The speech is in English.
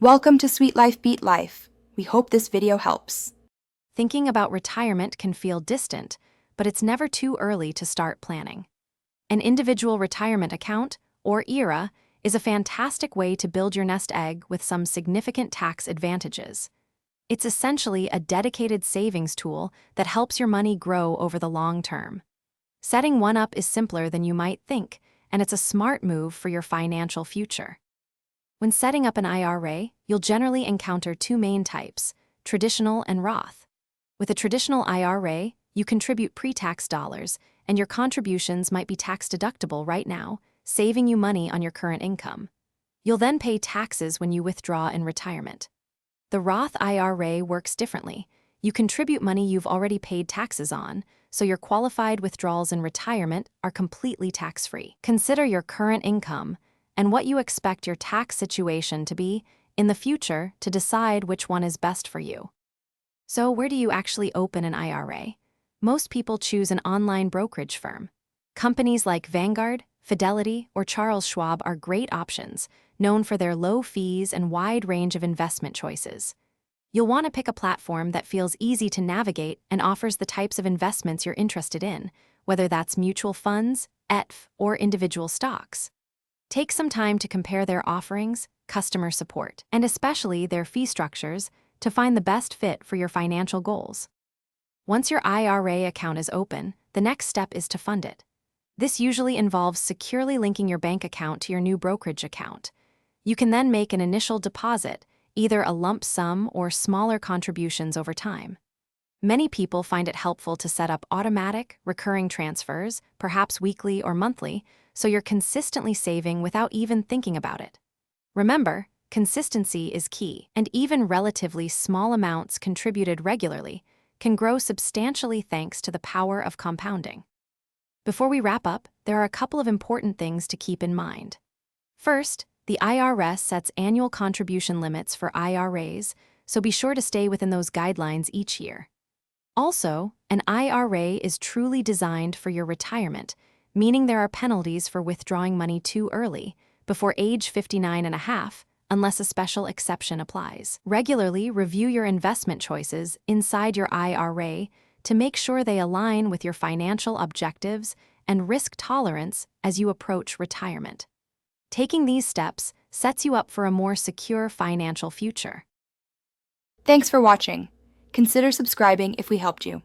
Welcome to Sweet Life Beat Life. We hope this video helps. Thinking about retirement can feel distant, but it's never too early to start planning. An individual retirement account, or IRA, is a fantastic way to build your nest egg with some significant tax advantages. It's essentially a dedicated savings tool that helps your money grow over the long term. Setting one up is simpler than you might think, and it's a smart move for your financial future. When setting up an IRA, you'll generally encounter two main types, traditional and Roth. With a traditional IRA, you contribute pre-tax dollars, and your contributions might be tax-deductible right now, saving you money on your current income. You'll then pay taxes when you withdraw in retirement. The Roth IRA works differently. You contribute money you've already paid taxes on, so your qualified withdrawals in retirement are completely tax-free. Consider your current income and what you expect your tax situation to be in the future to decide which one is best for you. So where do you actually open an IRA? Most people choose an online brokerage firm. Companies like Vanguard, Fidelity, or Charles Schwab are great options, known for their low fees and wide range of investment choices. You'll want to pick a platform that feels easy to navigate and offers the types of investments you're interested in, whether that's mutual funds, ETF, or individual stocks. Take some time to compare their offerings, customer support, and especially their fee structures to find the best fit for your financial goals. Once your IRA account is open, the next step is to fund it. This usually involves securely linking your bank account to your new brokerage account. You can then make an initial deposit, either a lump sum or smaller contributions over time. Many people find it helpful to set up automatic, recurring transfers, perhaps weekly or monthly, so you're consistently saving without even thinking about it. Remember, consistency is key, and even relatively small amounts contributed regularly can grow substantially thanks to the power of compounding. Before we wrap up, there are a couple of important things to keep in mind. First, the IRS sets annual contribution limits for IRAs, so be sure to stay within those guidelines each year. Also, an IRA is truly designed for your retirement, meaning there are penalties for withdrawing money too early, before age 59 and a half, unless a special exception applies. Regularly review your investment choices inside your IRA to make sure they align with your financial objectives and risk tolerance as you approach retirement. Taking these steps sets you up for a more secure financial future. Thanks for watching. Consider subscribing if we helped you.